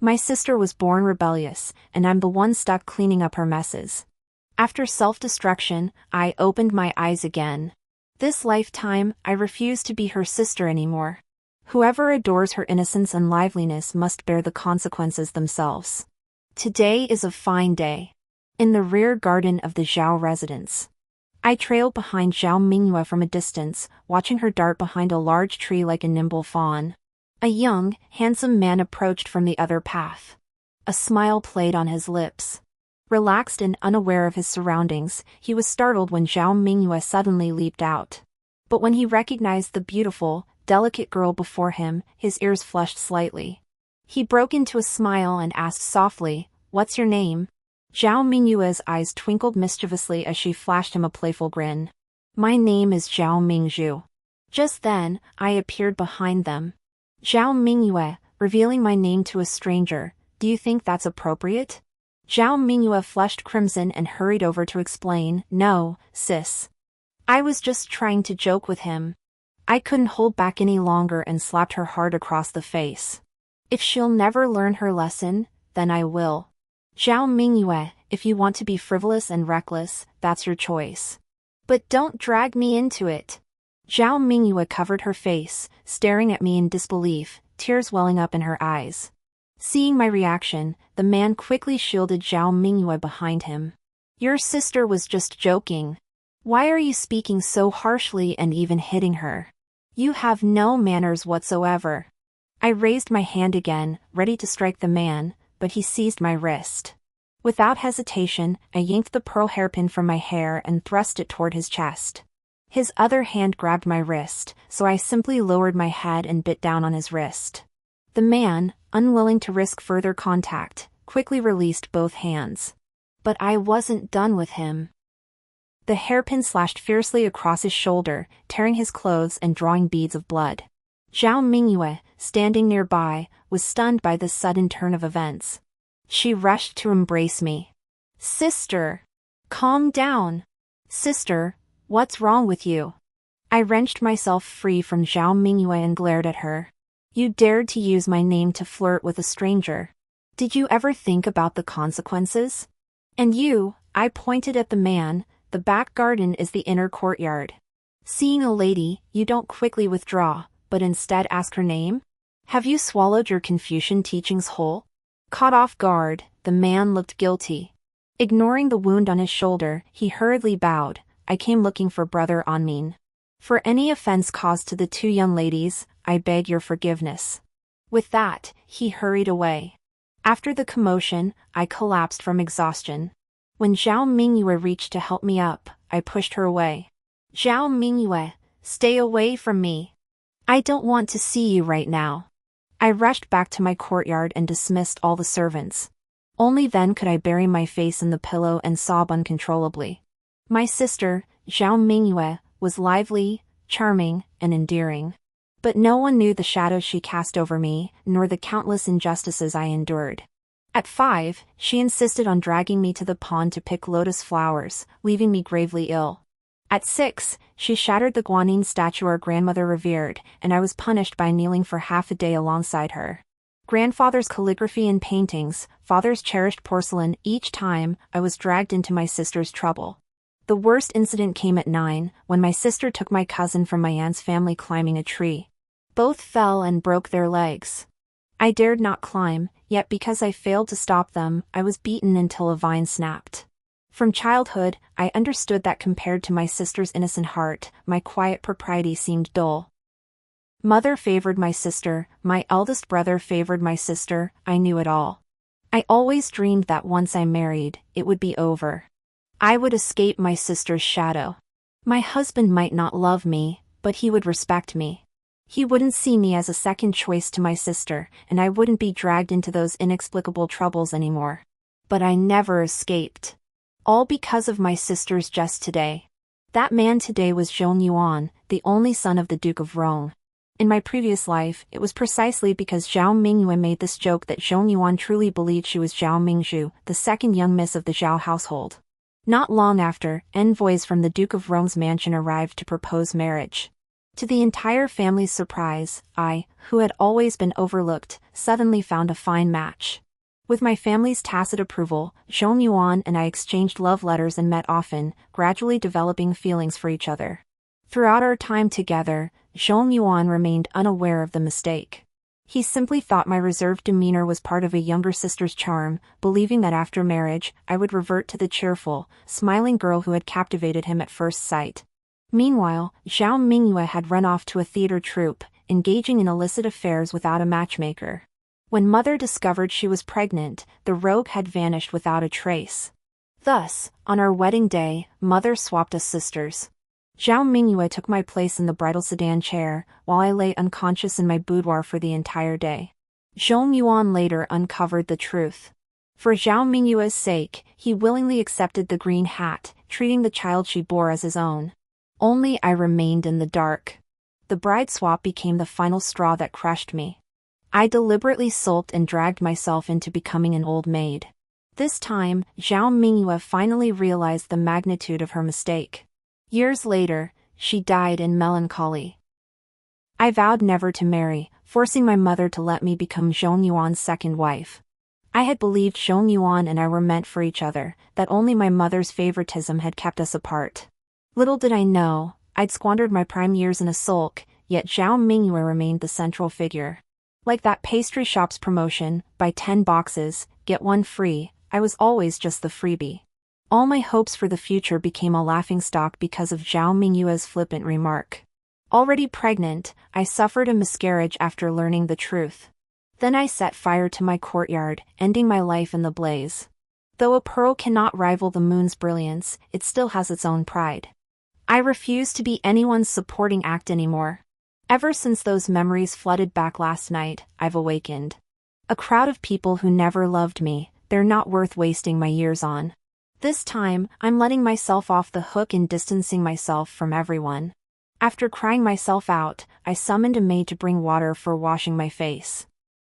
My sister was born rebellious, and I'm the one stuck cleaning up her messes. After self-destruction, I opened my eyes again. This lifetime, I refuse to be her sister anymore. Whoever adores her innocence and liveliness must bear the consequences themselves. Today is a fine day. In the rear garden of the Zhao residence. I trailed behind Zhao Mingyue from a distance, watching her dart behind a large tree like a nimble fawn. A young, handsome man approached from the other path. A smile played on his lips. Relaxed and unaware of his surroundings, he was startled when Zhao Mingyue suddenly leaped out. But when he recognized the beautiful, delicate girl before him, his ears flushed slightly. He broke into a smile and asked softly, "What's your name?" Zhao Mingyue's eyes twinkled mischievously as she flashed him a playful grin. "My name is Zhao Mingzhu." Just then, I appeared behind them. "Zhao Mingyue, revealing my name to a stranger, do you think that's appropriate?" Zhao Mingyue flushed crimson and hurried over to explain, "No, sis. I was just trying to joke with him." I couldn't hold back any longer and slapped her hard across the face. "If she'll never learn her lesson, then I will. Zhao Mingyue, if you want to be frivolous and reckless, that's your choice. But don't drag me into it." Zhao Mingyue covered her face, staring at me in disbelief, tears welling up in her eyes. Seeing my reaction, the man quickly shielded Zhao Mingyue behind him. "Your sister was just joking. Why are you speaking so harshly and even hitting her? You have no manners whatsoever." I raised my hand again, ready to strike the man, but he seized my wrist. Without hesitation, I yanked the pearl hairpin from my hair and thrust it toward his chest. His other hand grabbed my wrist, so I simply lowered my head and bit down on his wrist. The man, unwilling to risk further contact, quickly released both hands. But I wasn't done with him. The hairpin slashed fiercely across his shoulder, tearing his clothes and drawing beads of blood. Zhao Mingyue, standing nearby, was stunned by this sudden turn of events. She rushed to embrace me. "Sister! Calm down! Sister, what's wrong with you?" I wrenched myself free from Zhao Mingyue and glared at her. "You dared to use my name to flirt with a stranger. Did you ever think about the consequences? And you," I pointed at the man, "the back garden is the inner courtyard. Seeing a lady, you don't quickly withdraw, but instead ask her name? Have you swallowed your Confucian teachings whole?" Caught off guard, the man looked guilty. Ignoring the wound on his shoulder, he hurriedly bowed. "I came looking for Brother Anmin. For any offense caused to the two young ladies, I beg your forgiveness." With that, he hurried away. After the commotion, I collapsed from exhaustion. When Zhao Mingyue reached to help me up, I pushed her away. "Zhao Mingyue, stay away from me. I don't want to see you right now." I rushed back to my courtyard and dismissed all the servants. Only then could I bury my face in the pillow and sob uncontrollably. My sister, Zhao Mingyue, was lively, charming, and endearing. But no one knew the shadows she cast over me, nor the countless injustices I endured. At 5, she insisted on dragging me to the pond to pick lotus flowers, leaving me gravely ill. At 6, she shattered the guanyin statue our grandmother revered, and I was punished by kneeling for half a day alongside her. Grandfather's calligraphy and paintings, father's cherished porcelain, each time I was dragged into my sister's trouble. The worst incident came at 9, when my sister took my cousin from my aunt's family climbing a tree. Both fell and broke their legs. I dared not climb, yet because I failed to stop them, I was beaten until a vine snapped. From childhood, I understood that compared to my sister's innocent heart, my quiet propriety seemed dull. Mother favored my sister, my eldest brother favored my sister, I knew it all. I always dreamed that once I married, it would be over. I would escape my sister's shadow. My husband might not love me, but he would respect me. He wouldn't see me as a second choice to my sister, and I wouldn't be dragged into those inexplicable troubles anymore. But I never escaped. All because of my sister's jest today. That man today was Zhong Yuan, the only son of the Duke of Rong. In my previous life, it was precisely because Zhao Mingyue made this joke that Zhong Yuan truly believed she was Zhao Mingzhu, the second young miss of the Zhao household. Not long after, envoys from the Duke of Rong's mansion arrived to propose marriage. To the entire family's surprise, I, who had always been overlooked, suddenly found a fine match. With my family's tacit approval, Zhong Yuan and I exchanged love letters and met often, gradually developing feelings for each other. Throughout our time together, Zhong Yuan remained unaware of the mistake. He simply thought my reserved demeanor was part of a younger sister's charm, believing that after marriage, I would revert to the cheerful, smiling girl who had captivated him at first sight. Meanwhile, Zhao Mingyue had run off to a theater troupe, engaging in illicit affairs without a matchmaker. When Mother discovered she was pregnant, the rogue had vanished without a trace. Thus, on our wedding day, Mother swapped us sisters. Zhao Mingyue took my place in the bridal sedan chair, while I lay unconscious in my boudoir for the entire day. Zhong Yuan later uncovered the truth. For Zhao Mingyue's sake, he willingly accepted the green hat, treating the child she bore as his own. Only I remained in the dark. The bride swap became the final straw that crushed me. I deliberately sulked and dragged myself into becoming an old maid. This time, Zhao Mingyue finally realized the magnitude of her mistake. Years later, she died in melancholy. I vowed never to marry, forcing my mother to let me become Zhong Yuan's second wife. I had believed Zhong Yuan and I were meant for each other, that only my mother's favoritism had kept us apart. Little did I know, I'd squandered my prime years in a sulk, yet Zhao Mingyue remained the central figure. Like that pastry shop's promotion, buy 10 boxes, get one free, I was always just the freebie. All my hopes for the future became a laughingstock because of Zhao Mingyue's flippant remark. Already pregnant, I suffered a miscarriage after learning the truth. Then I set fire to my courtyard, ending my life in the blaze. Though a pearl cannot rival the moon's brilliance, it still has its own pride. I refuse to be anyone's supporting act anymore. Ever since those memories flooded back last night, I've awakened. A crowd of people who never loved me, they're not worth wasting my years on. This time, I'm letting myself off the hook and distancing myself from everyone. After crying myself out, I summoned a maid to bring water for washing my face.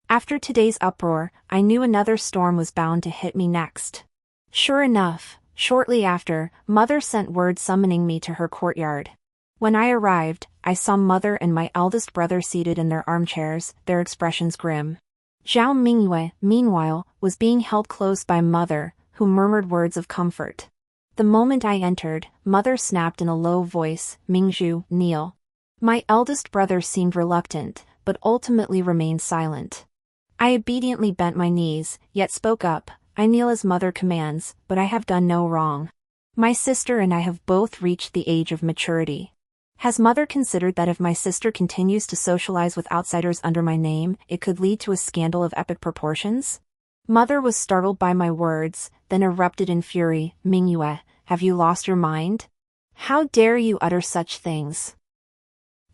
After today's uproar, I knew another storm was bound to hit me next. Sure enough, shortly after, Mother sent word summoning me to her courtyard. When I arrived, I saw Mother and my eldest brother seated in their armchairs, their expressions grim. Zhao Mingyue, meanwhile, was being held close by Mother, who murmured words of comfort. The moment I entered, Mother snapped in a low voice, "Mingzhu, kneel." My eldest brother seemed reluctant, but ultimately remained silent. I obediently bent my knees, yet spoke up, "I kneel as Mother commands, but I have done no wrong. My sister and I have both reached the age of maturity. Has Mother considered that if my sister continues to socialize with outsiders under my name, it could lead to a scandal of epic proportions?" Mother was startled by my words, then erupted in fury, "Mingyue, have you lost your mind? How dare you utter such things?"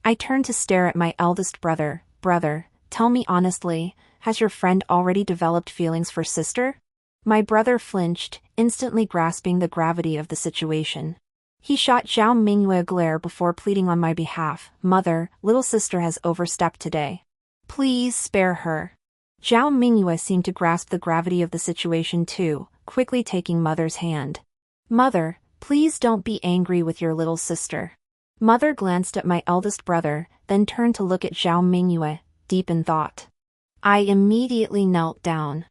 I turned to stare at my eldest brother. "Brother, tell me honestly, has your friend already developed feelings for sister?" My brother flinched, instantly grasping the gravity of the situation. He shot Zhao Mingyue a glare before pleading on my behalf, "Mother, little sister has overstepped today. Please spare her." Zhao Mingyue seemed to grasp the gravity of the situation too, quickly taking Mother's hand. "Mother, please don't be angry with your little sister." Mother glanced at my eldest brother, then turned to look at Zhao Mingyue, deep in thought. I immediately knelt down.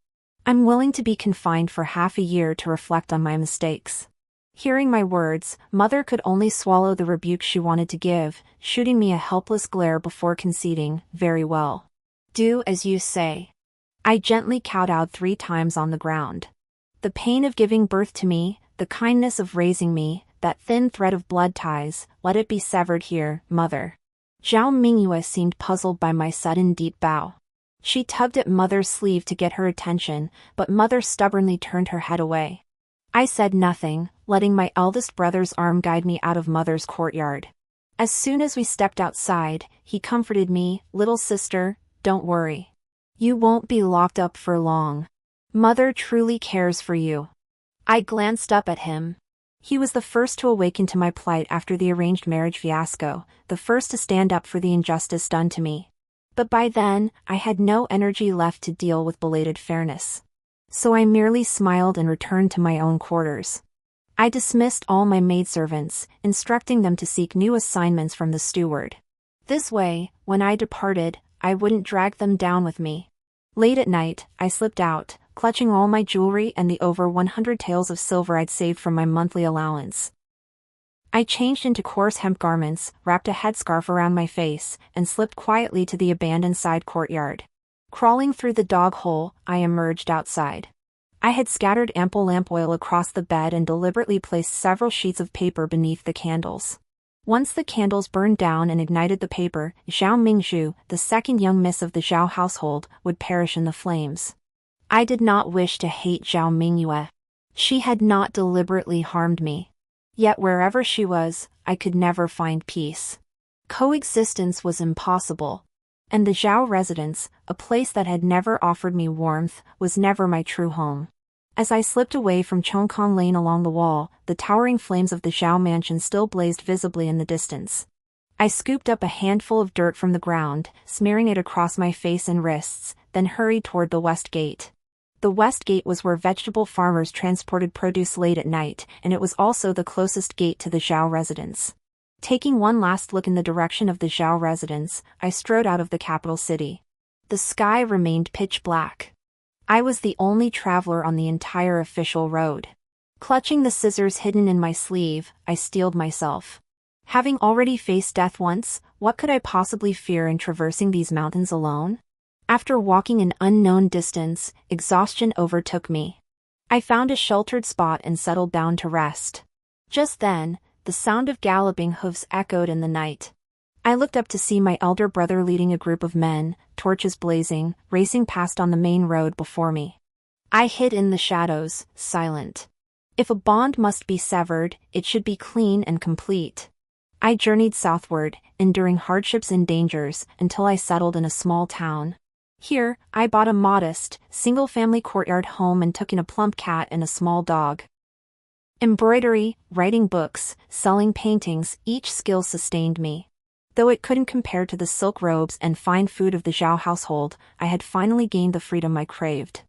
"I'm willing to be confined for half a year to reflect on my mistakes." Hearing my words, Mother could only swallow the rebuke she wanted to give, shooting me a helpless glare before conceding, "Very well. Do as you say." I gently kowtowed 3 times on the ground. The pain of giving birth to me, the kindness of raising me, that thin thread of blood ties, let it be severed here, Mother. Zhao Mingyue seemed puzzled by my sudden deep bow. She tugged at Mother's sleeve to get her attention, but Mother stubbornly turned her head away. I said nothing, letting my eldest brother's arm guide me out of Mother's courtyard. As soon as we stepped outside, he comforted me, "Little sister, don't worry. You won't be locked up for long. Mother truly cares for you." I glanced up at him. He was the first to awaken to my plight after the arranged marriage fiasco, the first to stand up for the injustice done to me. But by then, I had no energy left to deal with belated fairness. So I merely smiled and returned to my own quarters. I dismissed all my maidservants, instructing them to seek new assignments from the steward. This way, when I departed, I wouldn't drag them down with me. Late at night, I slipped out, clutching all my jewelry and the over 100 taels of silver I'd saved from my monthly allowance. I changed into coarse hemp garments, wrapped a headscarf around my face, and slipped quietly to the abandoned side courtyard. Crawling through the dog hole, I emerged outside. I had scattered ample lamp oil across the bed and deliberately placed several sheets of paper beneath the candles. Once the candles burned down and ignited the paper, Zhao Mingzhu, the second young miss of the Zhao household, would perish in the flames. I did not wish to hate Zhao Mingyue. She had not deliberately harmed me. Yet wherever she was, I could never find peace. Coexistence was impossible. And the Zhao residence, a place that had never offered me warmth, was never my true home. As I slipped away from Chongkong Lane along the wall, the towering flames of the Zhao mansion still blazed visibly in the distance. I scooped up a handful of dirt from the ground, smearing it across my face and wrists, then hurried toward the west gate. The west gate was where vegetable farmers transported produce late at night, and it was also the closest gate to the Zhao residence. Taking one last look in the direction of the Zhao residence, I strode out of the capital city. The sky remained pitch black. I was the only traveler on the entire official road. Clutching the scissors hidden in my sleeve, I steeled myself. Having already faced death once, what could I possibly fear in traversing these mountains alone? After walking an unknown distance, exhaustion overtook me. I found a sheltered spot and settled down to rest. Just then, the sound of galloping hooves echoed in the night. I looked up to see my elder brother leading a group of men, torches blazing, racing past on the main road before me. I hid in the shadows, silent. If a bond must be severed, it should be clean and complete. I journeyed southward, enduring hardships and dangers, until I settled in a small town. Here, I bought a modest, single-family courtyard home and took in a plump cat and a small dog. Embroidery, writing books, selling paintings, each skill sustained me. Though it couldn't compare to the silk robes and fine food of the Zhao household, I had finally gained the freedom I craved.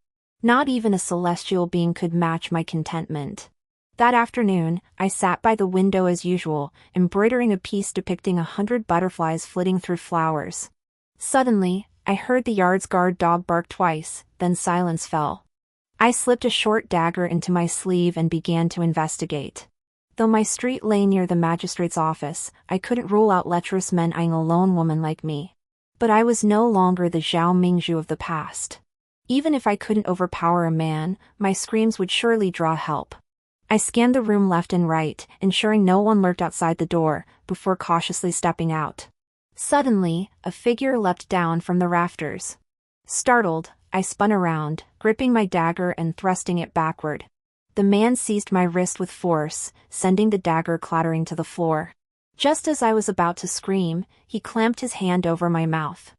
Not even a celestial being could match my contentment. That afternoon, I sat by the window as usual, embroidering a piece depicting 100 butterflies flitting through flowers. Suddenly, I heard the yard's guard dog bark twice, then silence fell. I slipped a short dagger into my sleeve and began to investigate. Though my street lay near the magistrate's office, I couldn't rule out lecherous men eyeing a lone woman like me. But I was no longer the Zhao Mingzhu of the past. Even if I couldn't overpower a man, my screams would surely draw help. I scanned the room left and right, ensuring no one lurked outside the door, before cautiously stepping out. Suddenly, a figure leapt down from the rafters. Startled, I spun around, gripping my dagger and thrusting it backward. The man seized my wrist with force, sending the dagger clattering to the floor. Just as I was about to scream, he clamped his hand over my mouth.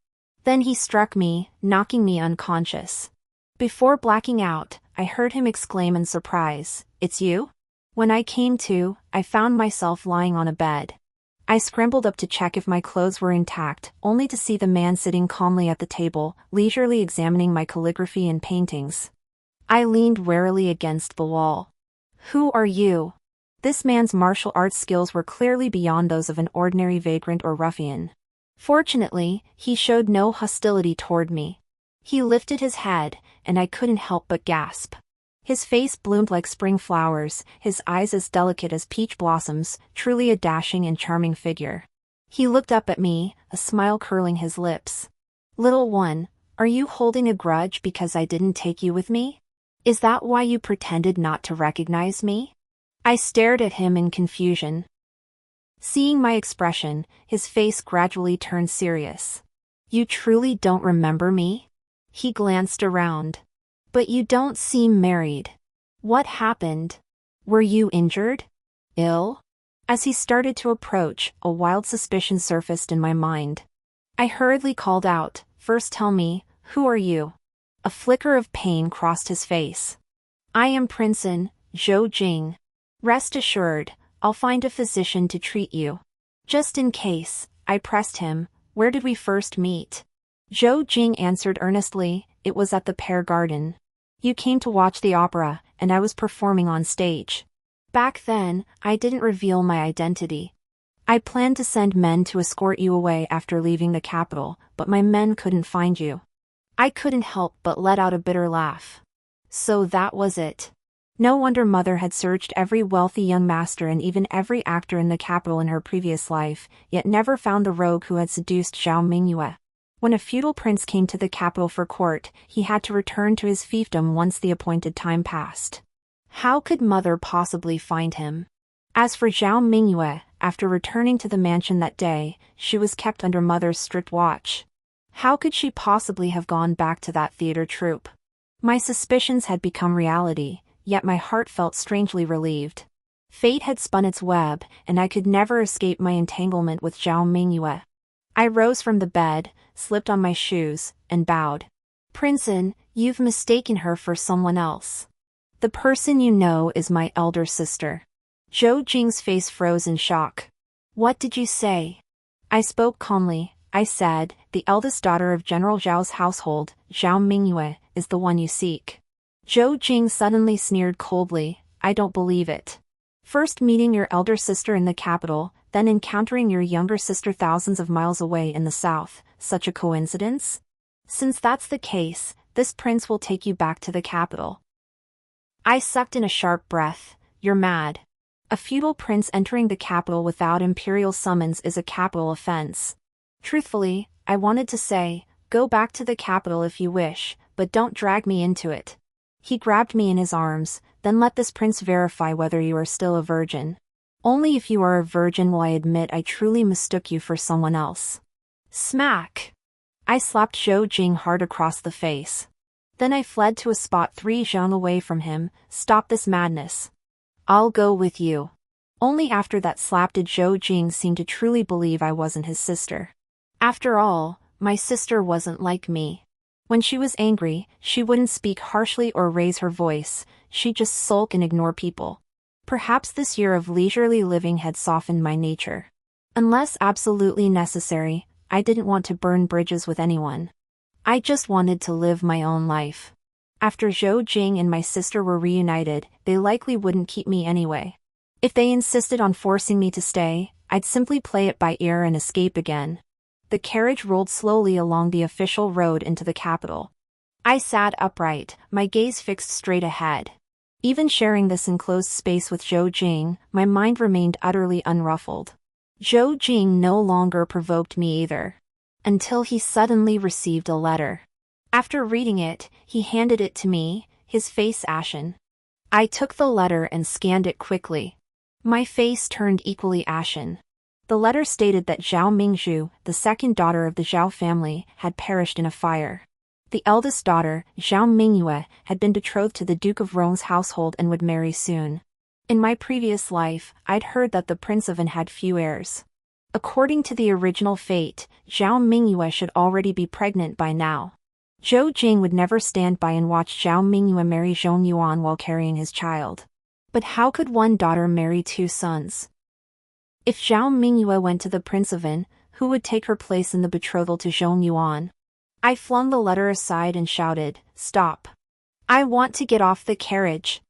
Then he struck me, knocking me unconscious. Before blacking out, I heard him exclaim in surprise, "It's you?" When I came to, I found myself lying on a bed. I scrambled up to check if my clothes were intact, only to see the man sitting calmly at the table, leisurely examining my calligraphy and paintings. I leaned warily against the wall. "Who are you?" This man's martial arts skills were clearly beyond those of an ordinary vagrant or ruffian. Fortunately, he showed no hostility toward me. He lifted his head, and I couldn't help but gasp. His face bloomed like spring flowers, his eyes as delicate as peach blossoms, truly a dashing and charming figure. He looked up at me, a smile curling his lips. "Little one, are you holding a grudge because I didn't take you with me? Is that why you pretended not to recognize me?" I stared at him in confusion. Seeing my expression, his face gradually turned serious. "You truly don't remember me?" He glanced around. "But you don't seem married. What happened? Were you injured? Ill?" As he started to approach, a wild suspicion surfaced in my mind. I hurriedly called out, "First tell me, who are you?" A flicker of pain crossed his face. "I am Princeton, Zhou Jing. Rest assured, I'll find a physician to treat you." "Just in case," I pressed him, "where did we first meet?" Zhou Jing answered earnestly, "It was at the Pear Garden. You came to watch the opera, and I was performing on stage. Back then, I didn't reveal my identity. I planned to send men to escort you away after leaving the capital, but my men couldn't find you. I couldn't help but let out a bitter laugh. So that was it. No wonder Mother had searched every wealthy young master and even every actor in the capital in her previous life, yet never found the rogue who had seduced Zhao Mingyue. When a feudal prince came to the capital for court, he had to return to his fiefdom once the appointed time passed. How could Mother possibly find him? As for Zhao Mingyue, after returning to the mansion that day, she was kept under Mother's strict watch. How could she possibly have gone back to that theater troupe? My suspicions had become reality, yet my heart felt strangely relieved. Fate had spun its web, and I could never escape my entanglement with Zhao Mingyue. I rose from the bed, slipped on my shoes, and bowed. Princein, you've mistaken her for someone else. The person you know is my elder sister. Zhou Jing's face froze in shock. What did you say? I spoke calmly. I said, the eldest daughter of General Zhao's household, Zhao Mingyue, is the one you seek. Zhou Jing suddenly sneered coldly. I don't believe it. First meeting your elder sister in the capital, then encountering your younger sister thousands of miles away in the south, such a coincidence? Since that's the case, this prince will take you back to the capital. I sucked in a sharp breath. You're mad. A feudal prince entering the capital without imperial summons is a capital offense. Truthfully, I wanted to say, go back to the capital if you wish, but don't drag me into it. He grabbed me in his arms. Then let this prince verify whether you are still a virgin. Only if you are a virgin will I admit I truly mistook you for someone else. Smack! I slapped Zhou Jing hard across the face. Then I fled to a spot 3 zhang away from him. Stop this madness. I'll go with you. Only after that slap did Zhou Jing seem to truly believe I wasn't his sister. After all, my sister wasn't like me. When she was angry, she wouldn't speak harshly or raise her voice, she'd just sulk and ignore people. Perhaps this year of leisurely living had softened my nature. Unless absolutely necessary, I didn't want to burn bridges with anyone. I just wanted to live my own life. After Zhou Jing and my sister were reunited, they likely wouldn't keep me anyway. If they insisted on forcing me to stay, I'd simply play it by ear and escape again. The carriage rolled slowly along the official road into the capital. I sat upright, my gaze fixed straight ahead. Even sharing this enclosed space with Zhou Jing, my mind remained utterly unruffled. Zhou Jing no longer provoked me either. Until he suddenly received a letter. After reading it, he handed it to me, his face ashen. I took the letter and scanned it quickly. My face turned equally ashen. The letter stated that Zhao Mingzhu, the second daughter of the Zhao family, had perished in a fire. The eldest daughter, Zhao Mingyue, had been betrothed to the Duke of Rong's household and would marry soon. In my previous life, I'd heard that the Prince of An had few heirs. According to the original fate, Zhao Mingyue should already be pregnant by now. Zhou Jing would never stand by and watch Zhao Mingyue marry Zhong Yuan while carrying his child. But how could one daughter marry 2 sons? If Zhao Mingyue went to the Prince of An, who would take her place in the betrothal to Zhong Yuan? I flung the letter aside and shouted, "Stop! I want to get off the carriage."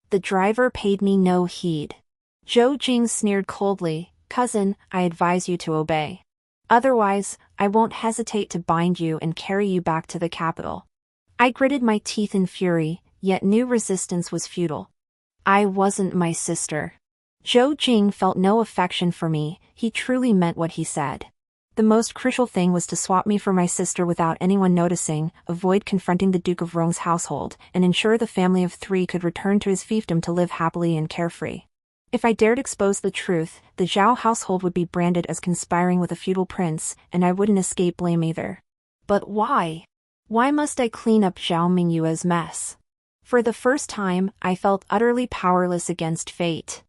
The driver paid me no heed. Zhou Jing sneered coldly, "Cousin, I advise you to obey. Otherwise, I won't hesitate to bind you and carry you back to the capital." I gritted my teeth in fury, yet knew resistance was futile. I wasn't my sister. Zhou Jing felt no affection for me, he truly meant what he said. The most crucial thing was to swap me for my sister without anyone noticing, avoid confronting the Duke of Rong's household, and ensure the family of 3 could return to his fiefdom to live happily and carefree. If I dared expose the truth, the Zhao household would be branded as conspiring with a feudal prince, and I wouldn't escape blame either. But why? Why must I clean up Zhao Mingyue's mess? For the first time, I felt utterly powerless against fate.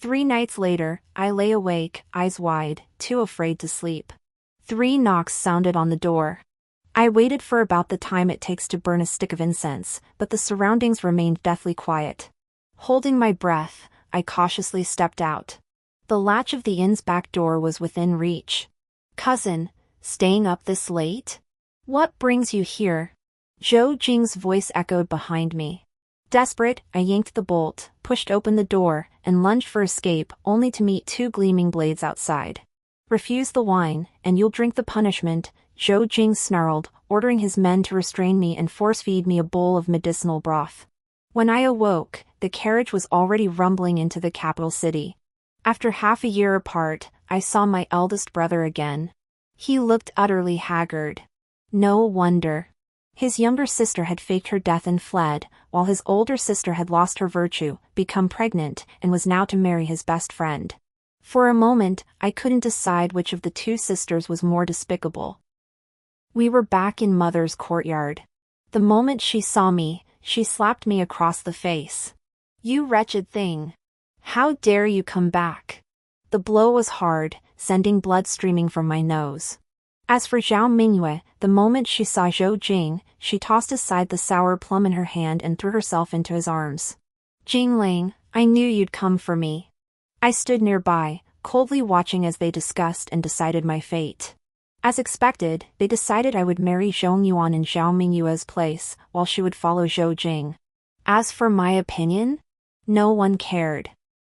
3 nights later, I lay awake, eyes wide, too afraid to sleep. 3 knocks sounded on the door. I waited for about the time it takes to burn a stick of incense, but the surroundings remained deathly quiet. Holding my breath, I cautiously stepped out. The latch of the inn's back door was within reach. "Cousin, staying up this late? What brings you here?" Zhou Jing's voice echoed behind me. Desperate, I yanked the bolt, pushed open the door, and lunged for escape, only to meet two gleaming blades outside. Refuse the wine, and you'll drink the punishment, Zhou Jing snarled, ordering his men to restrain me and force-feed me a bowl of medicinal broth. When I awoke, the carriage was already rumbling into the capital city. After half a year apart, I saw my eldest brother again. He looked utterly haggard. No wonder. His younger sister had faked her death and fled, while his older sister had lost her virtue, become pregnant, and was now to marry his best friend. For a moment, I couldn't decide which of the two sisters was more despicable. We were back in Mother's courtyard. The moment she saw me, she slapped me across the face. "You wretched thing! How dare you come back?" The blow was hard, sending blood streaming from my nose. As for Zhao Mingyue, the moment she saw Zhou Jing, she tossed aside the sour plum in her hand and threw herself into his arms. "Jingling, I knew you'd come for me." I stood nearby, coldly watching as they discussed and decided my fate. As expected, they decided I would marry Zhong Yuan in Zhao Mingyue's place, while she would follow Zhou Jing. As for my opinion, no one cared.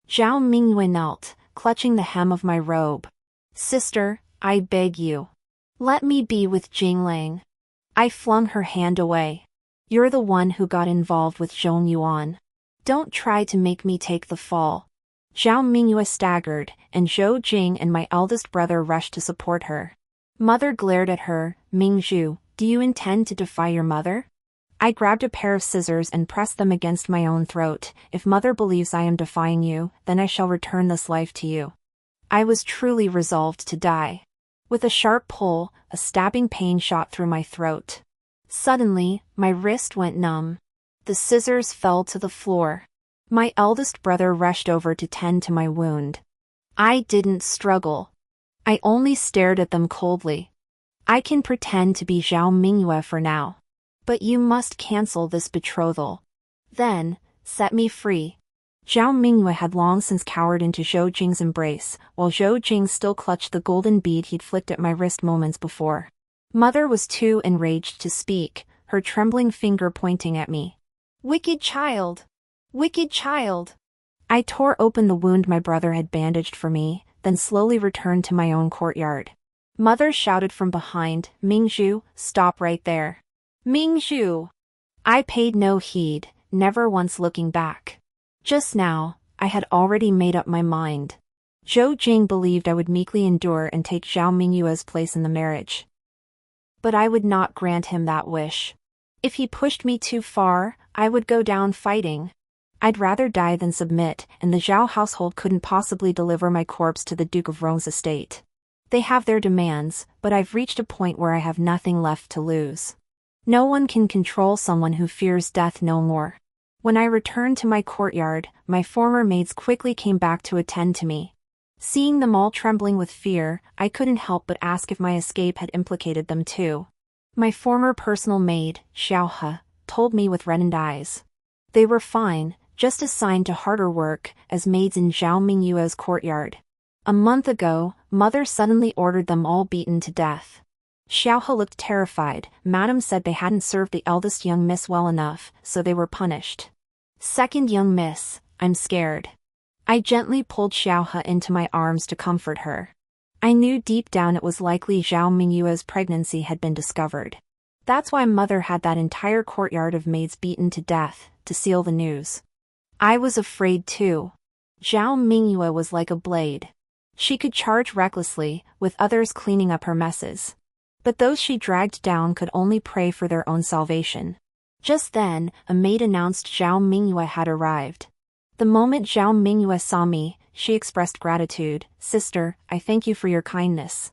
Zhao Mingyue knelt, clutching the hem of my robe. "Sister, I beg you. Let me be with Jingling." I flung her hand away. "You're the one who got involved with Zhong Yuan. Don't try to make me take the fall." Zhao Mingyue staggered, and Zhou Jing and my eldest brother rushed to support her. Mother glared at her. "Mingzhu, do you intend to defy your mother?" I grabbed a pair of scissors and pressed them against my own throat. "If Mother believes I am defying you, then I shall return this life to you." I was truly resolved to die. With a sharp pull, a stabbing pain shot through my throat. Suddenly, my wrist went numb. The scissors fell to the floor. My eldest brother rushed over to tend to my wound. I didn't struggle. I only stared at them coldly. "I can pretend to be Zhao Mingyue for now. But you must cancel this betrothal. Then, set me free." Zhao Mingyue had long since cowered into Zhou Jing's embrace, while Zhou Jing still clutched the golden bead he'd flicked at my wrist moments before. Mother was too enraged to speak, her trembling finger pointing at me. "Wicked child! Wicked child!" I tore open the wound my brother had bandaged for me, then slowly returned to my own courtyard. Mother shouted from behind, "Mingzhu, stop right there. Mingzhu!" I paid no heed, never once looking back. Just now, I had already made up my mind. Zhou Jing believed I would meekly endure and take Zhao Mingyue's place in the marriage. But I would not grant him that wish. If he pushed me too far, I would go down fighting. I'd rather die than submit, and the Zhao household couldn't possibly deliver my corpse to the Duke of Rong's estate. They have their demands, but I've reached a point where I have nothing left to lose. No one can control someone who fears death no more. When I returned to my courtyard, my former maids quickly came back to attend to me. Seeing them all trembling with fear, I couldn't help but ask if my escape had implicated them too. My former personal maid, Xiao He, told me with reddened eyes. They were fine, just assigned to harder work, as maids in Zhao Mingyue's courtyard. A month ago, Mother suddenly ordered them all beaten to death. Xiao He looked terrified. Madam said they hadn't served the eldest young miss well enough, so they were punished. "Second young miss, I'm scared." I gently pulled Xiao He into my arms to comfort her. I knew deep down it was likely Zhao Mingyue's pregnancy had been discovered. That's why Mother had that entire courtyard of maids beaten to death, to seal the news. I was afraid too. Zhao Mingyue was like a blade. She could charge recklessly, with others cleaning up her messes. But those she dragged down could only pray for their own salvation. Just then, a maid announced Zhao Mingyue had arrived. The moment Zhao Mingyue saw me, she expressed gratitude. "Sister, I thank you for your kindness."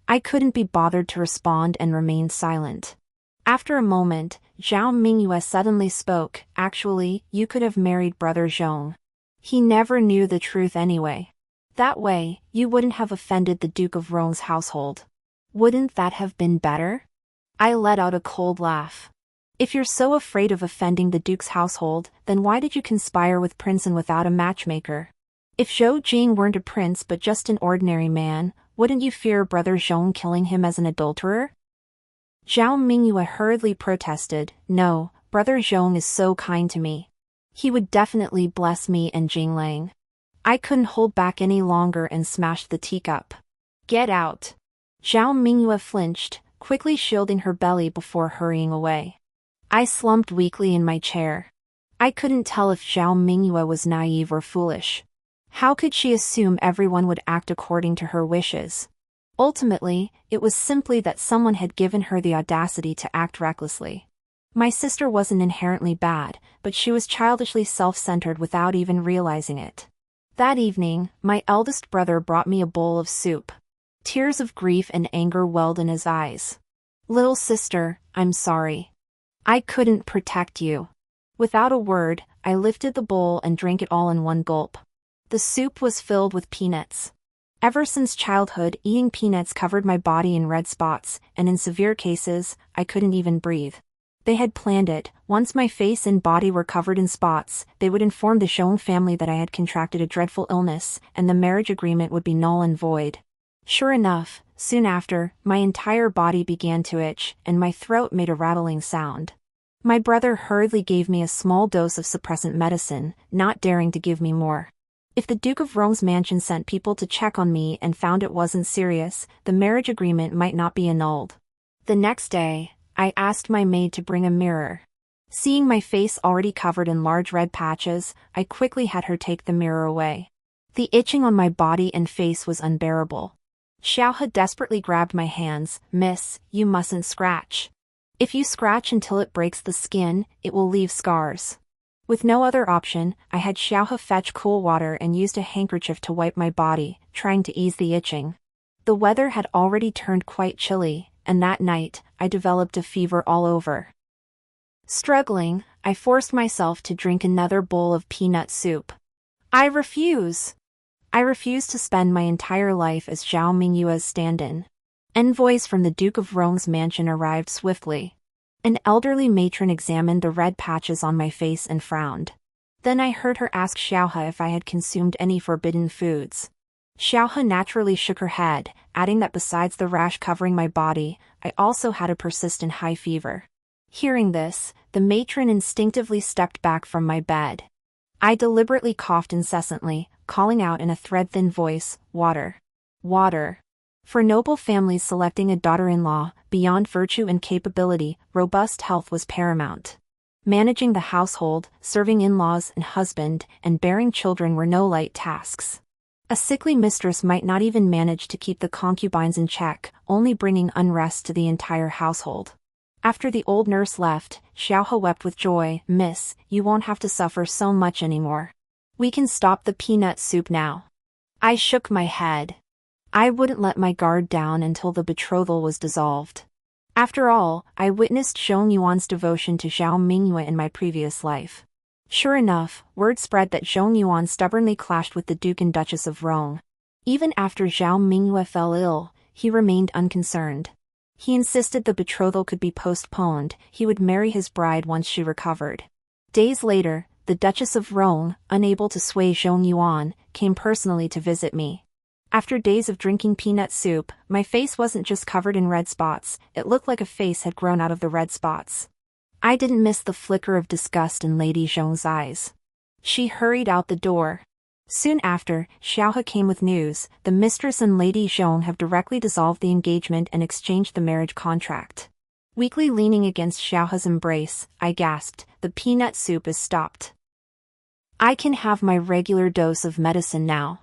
I couldn't be bothered to respond and remained silent. After a moment, Zhao Mingyue suddenly spoke. "Actually, you could have married Brother Zhong. He never knew the truth anyway. That way, you wouldn't have offended the Duke of Rong's household. Wouldn't that have been better?" I let out a cold laugh. "If you're so afraid of offending the Duke's household, then why did you conspire with Princeton without a matchmaker? If Zhou Jing weren't a prince but just an ordinary man, wouldn't you fear Brother Zhong killing him as an adulterer?" Zhao Mingyue hurriedly protested. "No, Brother Zhong is so kind to me. He would definitely bless me and Jinglang. I couldn't hold back any longer and smashed the teacup. Get out! Zhao Mingyue flinched, quickly shielding her belly before hurrying away. I slumped weakly in my chair. I couldn't tell if Zhao Mingyue was naive or foolish. How could she assume everyone would act according to her wishes? Ultimately, it was simply that someone had given her the audacity to act recklessly. My sister wasn't inherently bad, but she was childishly self-centered without even realizing it. That evening, my eldest brother brought me a bowl of soup. Tears of grief and anger welled in his eyes. Little sister, I'm sorry. I couldn't protect you. Without a word, I lifted the bowl and drank it all in one gulp. The soup was filled with peanuts. Ever since childhood, eating peanuts covered my body in red spots, and in severe cases, I couldn't even breathe. They had planned it. Once my face and body were covered in spots, they would inform the Zhong family that I had contracted a dreadful illness, and the marriage agreement would be null and void. Sure enough, soon after, my entire body began to itch, and my throat made a rattling sound. My brother hurriedly gave me a small dose of suppressant medicine, not daring to give me more. If the Duke of Rong's mansion sent people to check on me and found it wasn't serious, the marriage agreement might not be annulled. The next day, I asked my maid to bring a mirror. Seeing my face already covered in large red patches, I quickly had her take the mirror away. The itching on my body and face was unbearable. Xiaohe desperately grabbed my hands. Miss, you mustn't scratch. If you scratch until it breaks the skin, it will leave scars. With no other option, I had Xiaohe fetch cool water and used a handkerchief to wipe my body, trying to ease the itching. The weather had already turned quite chilly, and that night, I developed a fever all over. Struggling, I forced myself to drink another bowl of peanut soup. I refuse! I refuse to spend my entire life as Zhao Mingyue's stand-in. Envoys from the Duke of Rong's mansion arrived swiftly. An elderly matron examined the red patches on my face and frowned. Then I heard her ask Xiaohe if I had consumed any forbidden foods. Xiaohe naturally shook her head, adding that besides the rash covering my body, I also had a persistent high fever. Hearing this, the matron instinctively stepped back from my bed. I deliberately coughed incessantly, calling out in a thread-thin voice, "Water. Water." For noble families selecting a daughter-in-law, beyond virtue and capability, robust health was paramount. Managing the household, serving in-laws and husband, and bearing children were no light tasks. A sickly mistress might not even manage to keep the concubines in check, only bringing unrest to the entire household. After the old nurse left, Xiaohe wept with joy. Miss, you won't have to suffer so much anymore. We can stop the peanut soup now. I shook my head. I wouldn't let my guard down until the betrothal was dissolved. After all, I witnessed Zhong Yuan's devotion to Zhao Mingyue in my previous life. Sure enough, word spread that Zhong Yuan stubbornly clashed with the Duke and Duchess of Rong. Even after Zhao Mingyue fell ill, he remained unconcerned. He insisted the betrothal could be postponed. He would marry his bride once she recovered. Days later, the Duchess of Rong, unable to sway Zhong Yuan, came personally to visit me. After days of drinking peanut soup, my face wasn't just covered in red spots, it looked like a face had grown out of the red spots. I didn't miss the flicker of disgust in Lady Zhong's eyes. She hurried out the door. Soon after, Xiaohe came with news. The mistress and Lady Zhong have directly dissolved the engagement and exchanged the marriage contract. Weakly leaning against Xiaohe's embrace, I gasped, the peanut soup is stopped. I can have my regular dose of medicine now.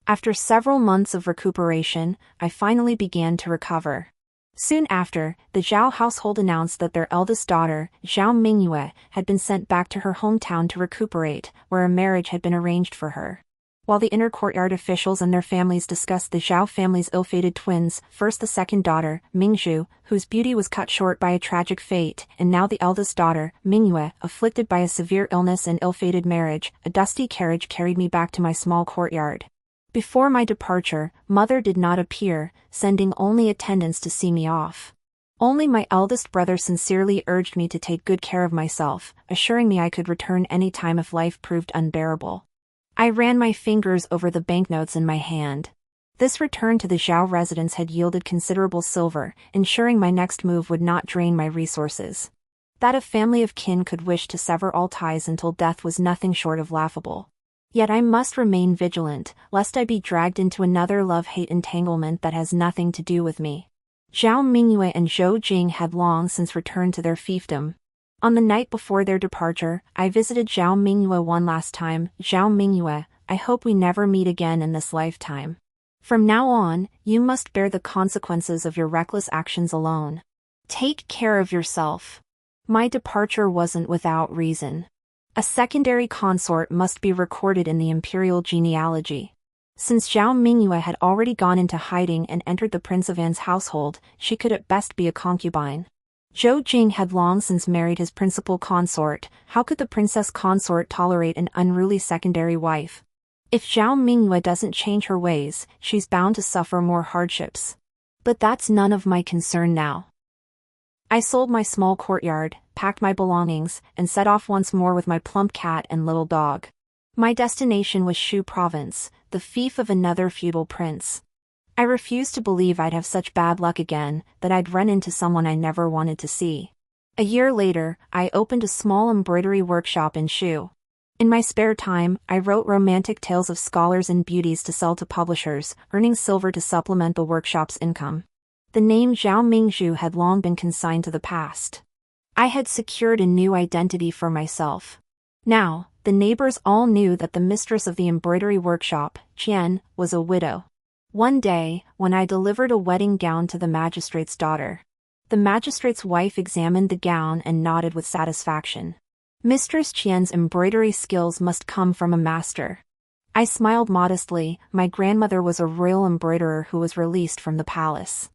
After several months of recuperation, I finally began to recover. Soon after, the Zhao household announced that their eldest daughter, Zhao Mingyue, had been sent back to her hometown to recuperate, where a marriage had been arranged for her. While the inner courtyard officials and their families discussed the Zhao family's ill-fated twins, first the second daughter, Mingzhu, whose beauty was cut short by a tragic fate, and now the eldest daughter, Mingyue, afflicted by a severe illness and ill-fated marriage, a dusty carriage carried me back to my small courtyard. Before my departure, mother did not appear, sending only attendants to see me off. Only my eldest brother sincerely urged me to take good care of myself, assuring me I could return any time if life proved unbearable. I ran my fingers over the banknotes in my hand. This return to the Zhao residence had yielded considerable silver, ensuring my next move would not drain my resources. That a family of kin could wish to sever all ties until death was nothing short of laughable. Yet I must remain vigilant, lest I be dragged into another love-hate entanglement that has nothing to do with me. Zhao Mingyue and Zhou Jing had long since returned to their fiefdom. On the night before their departure, I visited Zhao Mingyue one last time. Zhao Mingyue, I hope we never meet again in this lifetime. From now on, you must bear the consequences of your reckless actions alone. Take care of yourself. My departure wasn't without reason. A secondary consort must be recorded in the imperial genealogy. Since Zhao Mingyue had already gone into hiding and entered the Prince of An's household, she could at best be a concubine. Zhou Jing had long since married his principal consort. How could the princess consort tolerate an unruly secondary wife? If Zhao Mingyue doesn't change her ways, she's bound to suffer more hardships. But that's none of my concern now. I sold my small courtyard, packed my belongings, and set off once more with my plump cat and little dog. My destination was Shu Province, the fief of another feudal prince. I refused to believe I'd have such bad luck again, that I'd run into someone I never wanted to see. A year later, I opened a small embroidery workshop in Shu. In my spare time, I wrote romantic tales of scholars and beauties to sell to publishers, earning silver to supplement the workshop's income. The name Zhao Mingzhu had long been consigned to the past. I had secured a new identity for myself. Now, the neighbors all knew that the mistress of the embroidery workshop, Qian, was a widow. One day, when I delivered a wedding gown to the magistrate's daughter, the magistrate's wife examined the gown and nodded with satisfaction. Mistress Qian's embroidery skills must come from a master. I smiled modestly. My grandmother was a royal embroiderer who was released from the palace.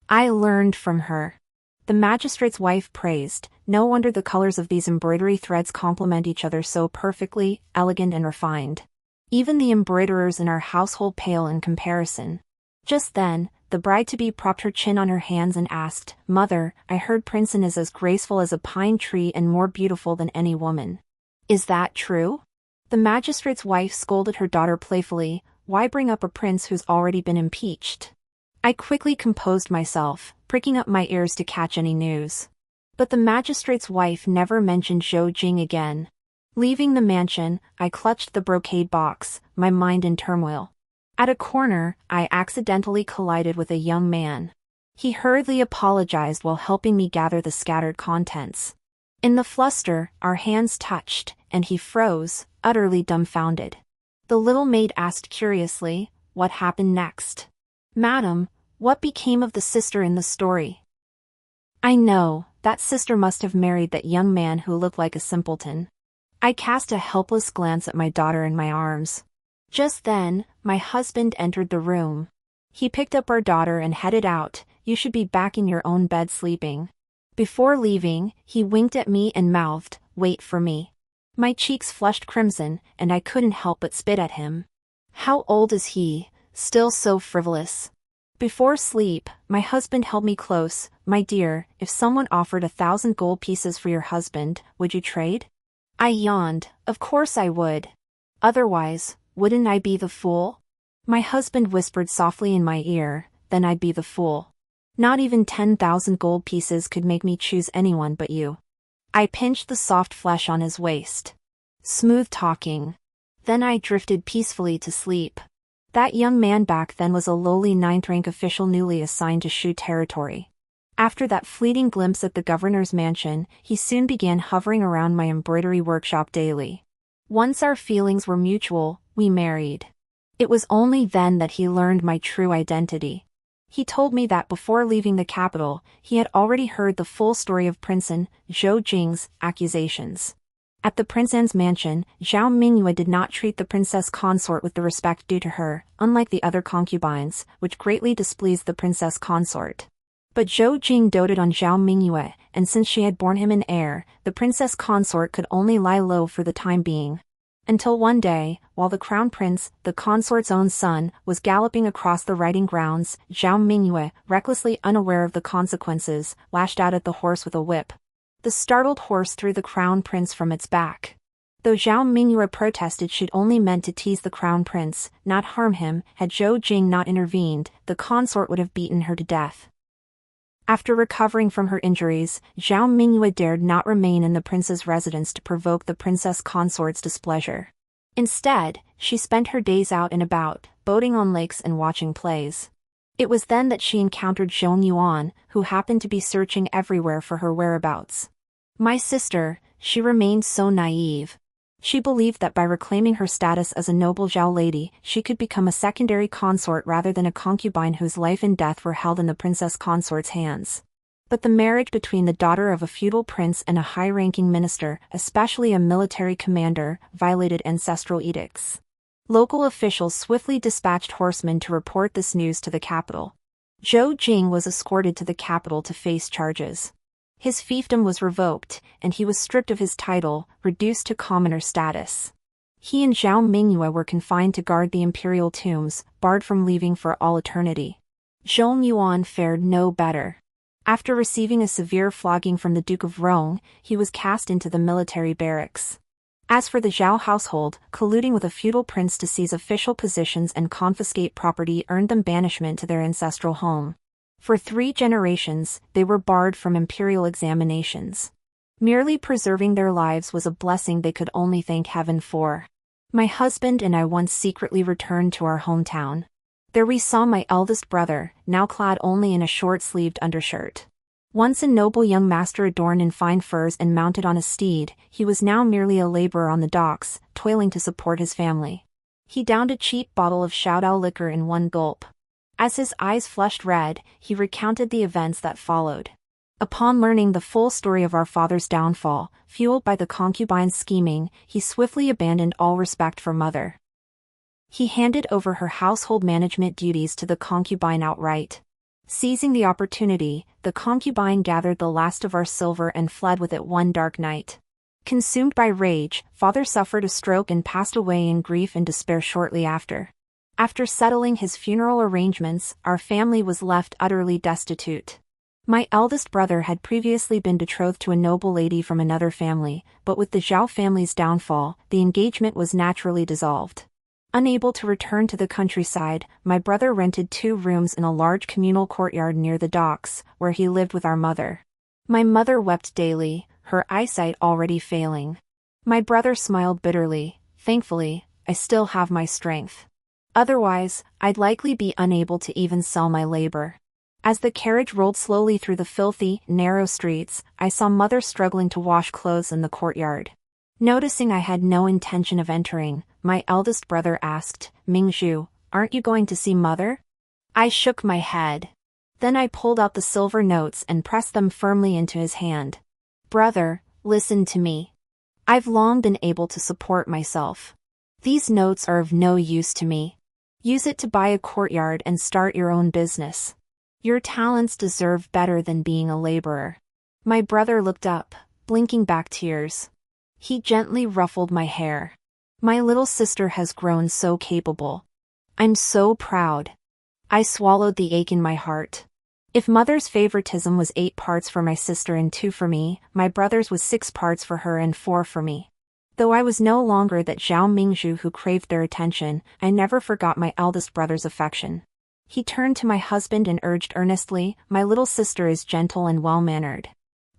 I learned from her. The magistrate's wife praised, no wonder the colors of these embroidery threads complement each other so perfectly, elegant and refined. Even the embroiderers in our household pale in comparison. Just then, the bride-to-be propped her chin on her hands and asked, "Mother, I heard Princeton is as graceful as a pine tree and more beautiful than any woman. Is that true?" The magistrate's wife scolded her daughter playfully, "Why bring up a prince who's already been impeached?" I quickly composed myself, pricking up my ears to catch any news. But the magistrate's wife never mentioned Zhou Jing again. Leaving the mansion, I clutched the brocade box, my mind in turmoil. At a corner, I accidentally collided with a young man. He hurriedly apologized while helping me gather the scattered contents. In the fluster, our hands touched, and he froze, utterly dumbfounded. The little maid asked curiously, "What happened next?" "Madam, what became of the sister in the story?" "I know, that sister must have married that young man who looked like a simpleton." I cast a helpless glance at my daughter in my arms. Just then, my husband entered the room. He picked up our daughter and headed out. "You should be back in your own bed sleeping." Before leaving, he winked at me and mouthed, "Wait for me." My cheeks flushed crimson, and I couldn't help but spit at him. How old is he? Still so frivolous. Before sleep, my husband held me close. "My dear, if someone offered 1,000 gold pieces for your husband, would you trade?" I yawned. Of course I would. Otherwise, wouldn't I be the fool? My husband whispered softly in my ear, "Then I'd be the fool. Not even 10,000 gold pieces could make me choose anyone but you." I pinched the soft flesh on his waist. Smooth talking. Then I drifted peacefully to sleep. That young man back then was a lowly 9th-rank official newly assigned to Shu territory. After that fleeting glimpse at the governor's mansion, he soon began hovering around my embroidery workshop daily. Once our feelings were mutual, we married. It was only then that he learned my true identity. He told me that before leaving the capital, he had already heard the full story of Princeton, Zhou Jing's, accusations. At the Prince An's mansion, Zhao Mingyue did not treat the princess consort with the respect due to her, unlike the other concubines, which greatly displeased the princess consort. But Zhou Jing doted on Zhao Mingyue, and since she had borne him an heir, the princess consort could only lie low for the time being. Until one day, while the crown prince, the consort's own son, was galloping across the riding grounds, Zhao Mingyue, recklessly unaware of the consequences, lashed out at the horse with a whip. The startled horse threw the crown prince from its back. Though Zhao Mingyue protested she'd only meant to tease the crown prince, not harm him, had Zhou Jing not intervened, the consort would have beaten her to death. After recovering from her injuries, Zhao Mingyue dared not remain in the prince's residence to provoke the princess consort's displeasure. Instead, she spent her days out and about, boating on lakes and watching plays. It was then that she encountered Zhong Yuan, who happened to be searching everywhere for her whereabouts. My sister, she remained so naive. She believed that by reclaiming her status as a noble Zhao lady, she could become a secondary consort rather than a concubine whose life and death were held in the princess consort's hands. But the marriage between the daughter of a feudal prince and a high-ranking minister, especially a military commander, violated ancestral edicts. Local officials swiftly dispatched horsemen to report this news to the capital. Zhou Jing was escorted to the capital to face charges. His fiefdom was revoked, and he was stripped of his title, reduced to commoner status. He and Zhao Mingyue were confined to guard the imperial tombs, barred from leaving for all eternity. Zhong Yuan fared no better. After receiving a severe flogging from the Duke of Rong, he was cast into the military barracks. As for the Zhao household, colluding with a feudal prince to seize official positions and confiscate property earned them banishment to their ancestral home. For 3 generations, they were barred from imperial examinations. Merely preserving their lives was a blessing they could only thank heaven for. My husband and I once secretly returned to our hometown. There we saw my eldest brother, now clad only in a short-sleeved undershirt. Once a noble young master adorned in fine furs and mounted on a steed, he was now merely a laborer on the docks, toiling to support his family. He downed a cheap bottle of Shaodao liquor in one gulp. As his eyes flushed red, he recounted the events that followed. Upon learning the full story of our father's downfall, fueled by the concubine's scheming, he swiftly abandoned all respect for mother. He handed over her household management duties to the concubine outright. Seizing the opportunity, the concubine gathered the last of our silver and fled with it one dark night. Consumed by rage, father suffered a stroke and passed away in grief and despair shortly after. After settling his funeral arrangements, our family was left utterly destitute. My eldest brother had previously been betrothed to a noble lady from another family, but with the Zhao family's downfall, the engagement was naturally dissolved. Unable to return to the countryside, my brother rented 2 rooms in a large communal courtyard near the docks, where he lived with our mother. My mother wept daily, her eyesight already failing. My brother smiled bitterly. Thankfully, I still have my strength. Otherwise, I'd likely be unable to even sell my labor. As the carriage rolled slowly through the filthy, narrow streets, I saw mother struggling to wash clothes in the courtyard. Noticing I had no intention of entering, my eldest brother asked, "Mingzhu, aren't you going to see mother?" I shook my head. Then I pulled out the silver notes and pressed them firmly into his hand. "Brother, listen to me. I've long been able to support myself. These notes are of no use to me. Use it to buy a courtyard and start your own business. Your talents deserve better than being a laborer." My brother looked up, blinking back tears. He gently ruffled my hair. "My little sister has grown so capable. I'm so proud." I swallowed the ache in my heart. If mother's favoritism was 8 parts for my sister and 2 for me, my brother's was 6 parts for her and 4 for me. Though I was no longer that Zhao Mingzhu who craved their attention, I never forgot my eldest brother's affection. He turned to my husband and urged earnestly, "My little sister is gentle and well-mannered.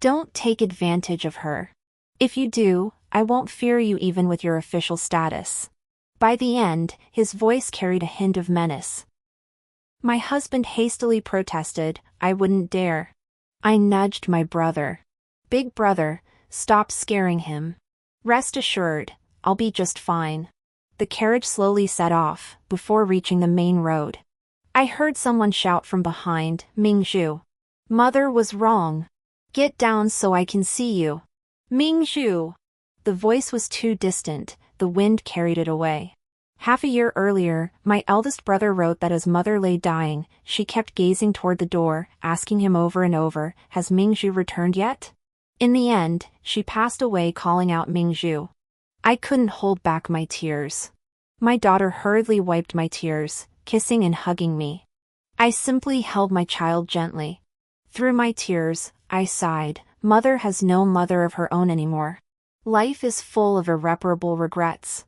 Don't take advantage of her. If you do, I won't fear you even with your official status." By the end, his voice carried a hint of menace. My husband hastily protested, "I wouldn't dare." I nudged my brother. "Big brother, stop scaring him. Rest assured, I'll be just fine." The carriage slowly set off, before reaching the main road. I heard someone shout from behind, "Mingzhu. Mother was wrong. Get down so I can see you. Mingzhu." The voice was too distant, the wind carried it away. Half a year earlier, my eldest brother wrote that as mother lay dying, she kept gazing toward the door, asking him over and over, "Has Mingzhu returned yet?" In the end, she passed away calling out Mingzhu. I couldn't hold back my tears. My daughter hurriedly wiped my tears, kissing and hugging me. I simply held my child gently. Through my tears, I sighed, "Mother has no mother of her own anymore. Life is full of irreparable regrets."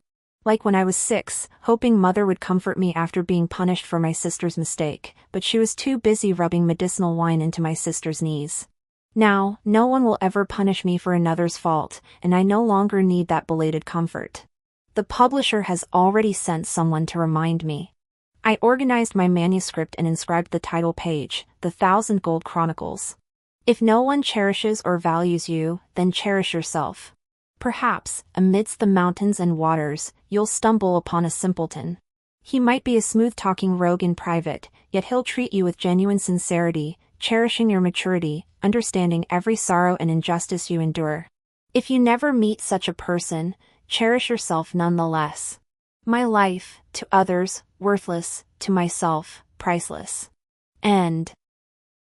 Like when I was 6, hoping mother would comfort me after being punished for my sister's mistake, but she was too busy rubbing medicinal wine into my sister's knees. Now, no one will ever punish me for another's fault, and I no longer need that belated comfort. The publisher has already sent someone to remind me. I organized my manuscript and inscribed the title page, The Thousand Gold Chronicles. If no one cherishes or values you, then cherish yourself. Perhaps, amidst the mountains and waters, you'll stumble upon a simpleton. He might be a smooth-talking rogue in private, yet he'll treat you with genuine sincerity, cherishing your maturity, understanding every sorrow and injustice you endure. If you never meet such a person, cherish yourself nonetheless. My life, to others, worthless, to myself, priceless. End.